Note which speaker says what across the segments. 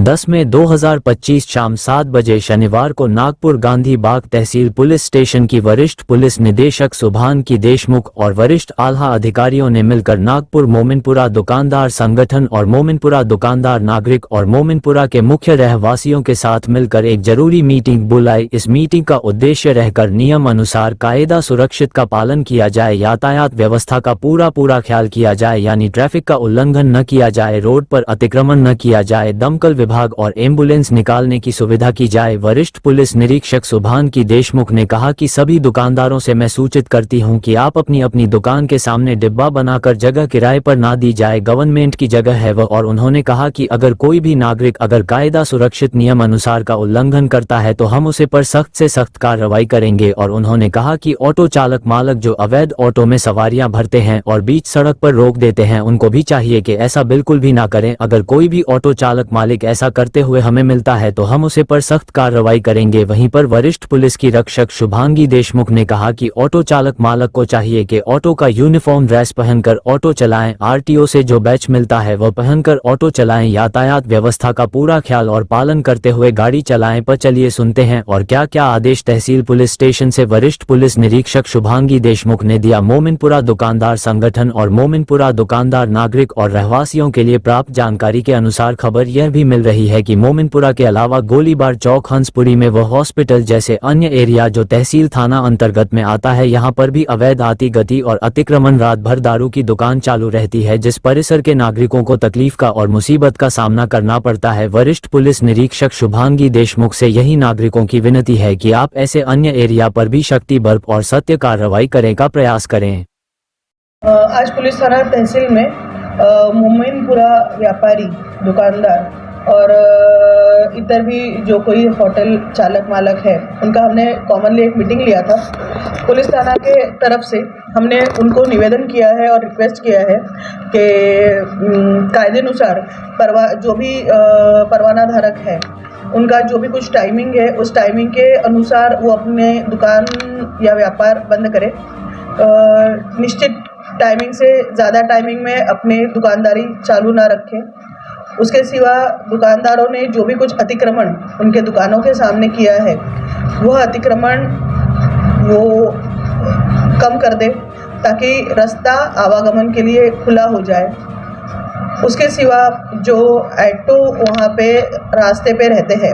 Speaker 1: 10 मई 2025 शाम 7 बजे शनिवार को नागपुर गांधी बाग तहसील पुलिस स्टेशन की वरिष्ठ पुलिस निदेशक सुभांकी देशमुख और वरिष्ठ आला अधिकारियों ने मिलकर नागपुर मोमिनपुरा दुकानदार संगठन और मोमिनपुरा दुकानदार नागरिक और मोमिनपुरा के मुख्य रहवासियों के साथ मिलकर एक जरूरी मीटिंग बुलाई। इस मीटिंग का उद्देश्य रहकर नियम अनुसार कायदा सुरक्षित का पालन किया जाए, यातायात व्यवस्था का पूरा ख्याल किया जाए, यानी ट्रैफिक का उल्लंघन न किया जाए, रोड पर अतिक्रमण न किया जाए, दमकल विभाग और एम्बुलेंस निकालने की सुविधा की जाए। वरिष्ठ पुलिस निरीक्षक सुभांकी देशमुख ने कहा कि सभी दुकानदारों से मैं सूचित करती हूं कि आप अपनी अपनी दुकान के सामने डिब्बा बनाकर जगह किराए पर ना दी जाए, गवर्नमेंट की जगह है वह। और उन्होंने कहा कि अगर कोई भी नागरिक अगर कायदा सुरक्षित नियम अनुसार का उल्लंघन करता है तो हम उसे पर सख्त से सख्त कार्रवाई करेंगे। और उन्होंने कहा कि ऑटो चालक मालक जो अवैध ऑटो में सवारियां भरते हैं और बीच सड़क पर रोक देते हैं, उनको भी चाहिए कि ऐसा बिल्कुल भी ना करें। अगर कोई भी ऑटो चालक मालिक ऐसा करते हुए हमें मिलता है तो हम उसे पर सख्त कार्रवाई करेंगे। वहीं पर वरिष्ठ पुलिस की रक्षक शुभांगी देशमुख ने कहा कि ऑटो चालक मालक को चाहिए कि ऑटो का यूनिफॉर्म ड्रेस पहनकर ऑटो चलाएं, आरटीओ से जो बैच मिलता है वह पहनकर ऑटो चलाएं, यातायात व्यवस्था का पूरा ख्याल और पालन करते हुए गाड़ी चलाएं। पर चलिए सुनते हैं और क्या क्या आदेश तहसील पुलिस स्टेशन से वरिष्ठ पुलिस निरीक्षक शुभांगी देशमुख ने दिया। मोमिनपुरा दुकानदार संगठन और मोमिनपुरा दुकानदार नागरिक और रहवासियों के लिए प्राप्त जानकारी के अनुसार खबर यह भी मिल रही है कि मोमिनपुरा के अलावा गोलीबार चौक, हंसपुरी में वह हॉस्पिटल जैसे अन्य एरिया जो तहसील थाना अंतर्गत में आता है, यहाँ पर भी अवैध आती गति और अतिक्रमण, रात भर दारू की दुकान चालू रहती है, जिस परिसर के नागरिकों को तकलीफ का और मुसीबत का सामना करना पड़ता है। वरिष्ठ पुलिस निरीक्षक शुभांगी देशमुख से यही नागरिकों की विनती है कि आप ऐसे अन्य एरिया पर भी शक्ति बर्प और सत्य कार्रवाई करने का प्रयास करें।
Speaker 2: आज पुलिस थाना तहसील में मोमिनपुरा व्यापारी दुकानदार और इधर भी जो कोई होटल चालक मालक है उनका हमने कॉमनली एक मीटिंग लिया था। पुलिस थाना के तरफ से हमने उनको निवेदन किया है और रिक्वेस्ट किया है कि कायदे अनुसार जो भी परवाना धारक है उनका जो भी कुछ टाइमिंग है उस टाइमिंग के अनुसार वो अपने दुकान या व्यापार बंद करें। निश्चित टाइमिंग से ज़्यादा टाइमिंग में अपने दुकानदारी चालू ना रखें। उसके सिवा दुकानदारों ने जो भी कुछ अतिक्रमण उनके दुकानों के सामने किया है वह अतिक्रमण वो कम कर दे ताकि रास्ता आवागमन के लिए खुला हो जाए। उसके सिवा जो ऑटो वहाँ पे रास्ते पे रहते हैं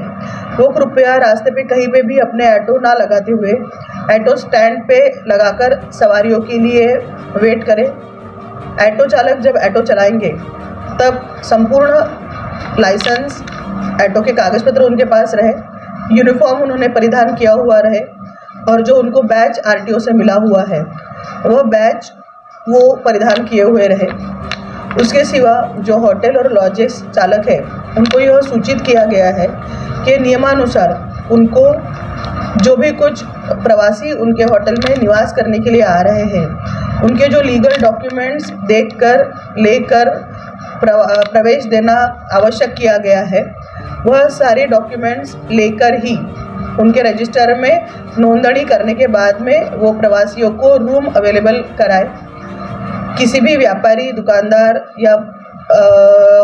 Speaker 2: वो कृपया रास्ते पे कहीं पे भी अपने ऑटो ना लगाते हुए ऑटो स्टैंड पे लगाकर सवारियों के लिए वेट करें। ऑटो चालक जब ऑटो चलाएंगे तब संपूर्ण लाइसेंस, ऑटो के कागज पत्र उनके पास रहे, यूनिफॉर्म उन्होंने परिधान किया हुआ रहे और जो उनको बैच आरटीओ से मिला हुआ है वह बैच वो परिधान किए हुए रहे। उसके सिवा जो होटल और लॉजेस चालक है उनको यह सूचित किया गया है कि नियमानुसार उनको जो भी कुछ प्रवासी उनके होटल में निवास करने के लिए आ रहे हैं उनके जो लीगल डॉक्यूमेंट्स देखकर लेकर प्रवेश देना आवश्यक किया गया है, वह सारे डॉक्यूमेंट्स लेकर ही उनके रजिस्टर में नोंदणी करने के बाद में वो प्रवासियों को रूम अवेलेबल कराए। किसी भी व्यापारी, दुकानदार या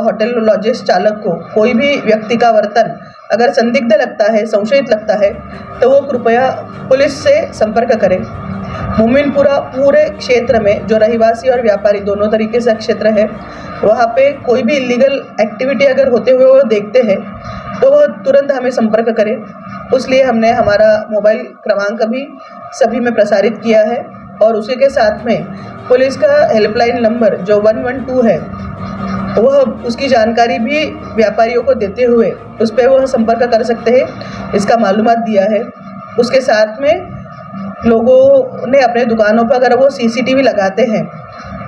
Speaker 2: होटल लॉजेस चालक को कोई भी व्यक्ति का वर्तन अगर संदिग्ध लगता है, संशयित लगता है तो वो कृपया पुलिस से संपर्क करें। मोमिनपुरा पूरे क्षेत्र में जो रहिवासी और व्यापारी दोनों तरीके से क्षेत्र है वहाँ पे कोई भी इलीगल एक्टिविटी अगर होते हुए वो देखते हैं तो वह तुरंत हमें संपर्क करें। इसलिए हमने हमारा मोबाइल क्रमांक भी सभी में प्रसारित किया है और उसी के साथ में पुलिस का हेल्पलाइन नंबर जो 112 है वह उसकी जानकारी भी व्यापारियों को देते हुए उस पर वह संपर्क कर सकते हैं, इसका मालूमात दिया है। उसके साथ में लोगों ने अपने दुकानों पर अगर वो सीसीटीवी लगाते हैं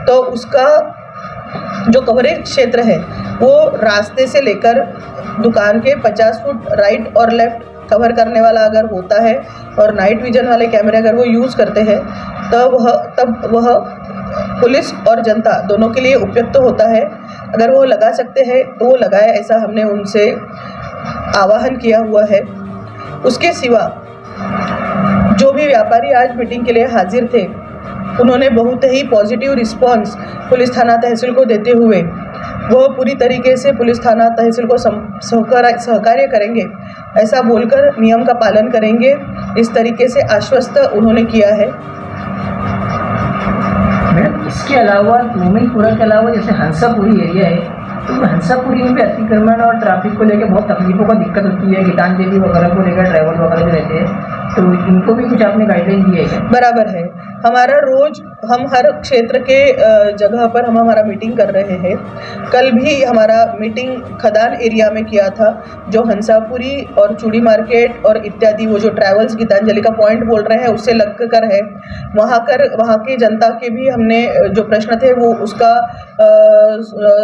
Speaker 2: तो उसका जो कवरेज क्षेत्र है वो रास्ते से लेकर दुकान के 50 फुट राइट और लेफ्ट कवर करने वाला अगर होता है और नाइट विजन वाले कैमरे अगर वो यूज़ करते हैं तब वह पुलिस और जनता दोनों के लिए उपयुक्त होता है। अगर वो लगा सकते हैं तो वो लगाए, ऐसा हमने उनसे आह्वान किया हुआ है। उसके सिवा जो भी व्यापारी आज मीटिंग के लिए हाजिर थे उन्होंने बहुत ही पॉजिटिव रिस्पांस पुलिस थाना तहसील को देते हुए वह पूरी तरीके से पुलिस थाना तहसील को सहकार्य करेंगे, ऐसा बोलकर नियम का पालन करेंगे, इस तरीके से आश्वस्त उन्होंने किया है।
Speaker 3: मैडम, इसके अलावा मोमिनपुरा के अलावा जैसे हंसापुरी एरिया है, तो हंसापुरी में भी अतिक्रमण और ट्रैफिक को लेकर बहुत तकलीफों का दिक्कत होती है। गीतांजलि वगैरह को लेकर ड्राइवर वगैरह भी रहते हैं, तो इनको भी कुछ आपने गाइडलाइन दी है क्या?
Speaker 2: बराबर है। हमारा रोज हम हर क्षेत्र के जगह पर हम हमारा मीटिंग कर रहे हैं। कल भी हमारा मीटिंग खदान एरिया में किया था, जो हंसापुरी और चूड़ी मार्केट और इत्यादि वो जो ट्रैवल्स गीतांजलि का पॉइंट बोल रहे हैं उससे लग कर है। वहाँ की जनता के भी हमने जो प्रश्न थे वो उसका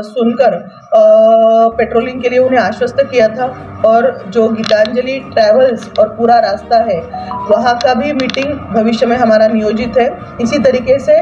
Speaker 2: सुनकर पेट्रोलिंग के लिए उन्हें आश्वस्त किया था, और जो गीतांजलि ट्रैवल्स और पूरा रास्ता है वहाँ का भी मीटिंग भविष्य में हमारा नियोजित है। इसी तरीके से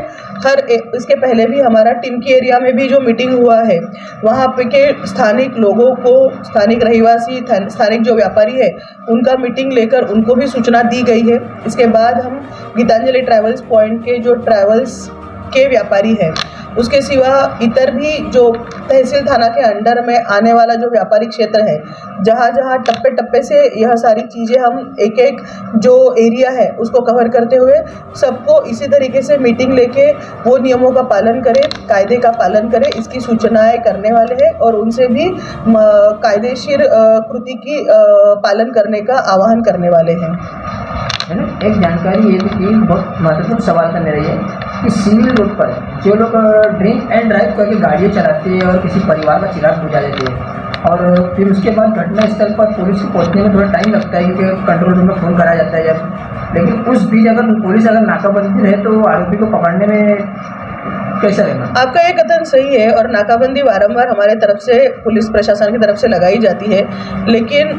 Speaker 2: इसके पहले भी हमारा टिमकी एरिया में भी जो मीटिंग हुआ है वहाँ पे के स्थानिक लोगों को, स्थानिक रहवासी, स्थानिक जो व्यापारी है उनका मीटिंग लेकर उनको भी सूचना दी गई है। इसके बाद हम गीतांजलि ट्रैवल्स पॉइंट के जो ट्रैवल्स के व्यापारी है, उसके सिवा इतर भी जो तहसील थाना के अंडर में आने वाला जो व्यापारिक क्षेत्र है, जहाँ जहाँ टप्पे टप्पे से यह सारी चीज़ें हम एक एक जो एरिया है उसको कवर करते हुए सबको इसी तरीके से मीटिंग लेके वो नियमों का पालन करें, कायदे का पालन करें, इसकी सूचनाएं करने वाले हैं और उनसे भी कायदेशीर कृति की पालन करने का आह्वान करने वाले हैं।
Speaker 3: है ना, एक जानकारी ये थी, बहुत महत्वपूर्ण सवाल था मेरा ये कि सिविल रोड पर जो लोग ड्रिंक एंड ड्राइव करके गाड़ियाँ चलाते हैं और किसी परिवार का चिराग बुझा देते हैं और फिर उसके बाद घटनास्थल पर पुलिस को पहुंचने में थोड़ा टाइम लगता है क्योंकि कंट्रोल रूम में फ़ोन कराया जाता है जब, लेकिन उस बीच अगर पुलिस अगर नाकाबंदी रहे तो आरोपी को पकड़ने में कैसा रहेगा? आपका
Speaker 2: ये कथन सही है और नाकाबंदी बारंबार हमारे तरफ से पुलिस प्रशासन की तरफ से लगाई जाती है, लेकिन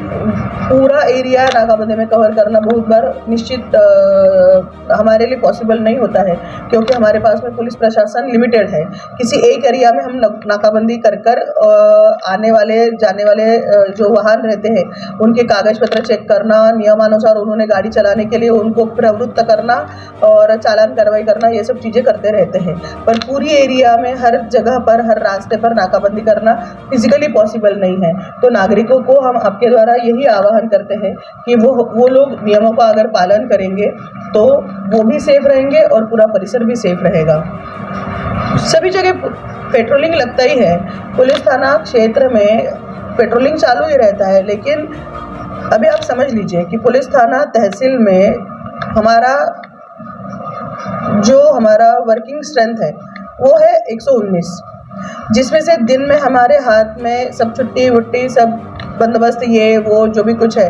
Speaker 2: पूरा एरिया नाकाबंदी में कवर करना बहुत बार निश्चित हमारे लिए पॉसिबल नहीं होता है, क्योंकि हमारे पास में पुलिस प्रशासन लिमिटेड है। किसी एक एरिया में हम नाकाबंदी कर आने वाले जाने वाले जो वाहन रहते हैं उनके कागज पत्र चेक करना, नियमानुसार उन्होंने गाड़ी चलाने के लिए उनको प्रवृत्त करना और चालान कार्रवाई करना, ये सब चीज़ें करते रहते हैं। पर पूरी एरिया में हर जगह पर, हर रास्ते पर नाकाबंदी करना फिजिकली पॉसिबल नहीं है। तो नागरिकों को हम आपके द्वारा यही आह्वान करते हैं कि वो लोग नियमों का अगर पालन करेंगे तो वो भी सेफ रहेंगे और पूरा परिसर भी सेफ रहेगा। सभी जगह पेट्रोलिंग लगता ही है, पुलिस थाना क्षेत्र में पेट्रोलिंग चालू ही रहता है, लेकिन अभी आप समझ लीजिए कि पुलिस थाना तहसील में हमारा वर्किंग स्ट्रेंथ है वो है 119, जिसमें से दिन में हमारे हाथ में सब छुट्टी वुट्टी सब बंदोबस्त ये वो जो भी कुछ है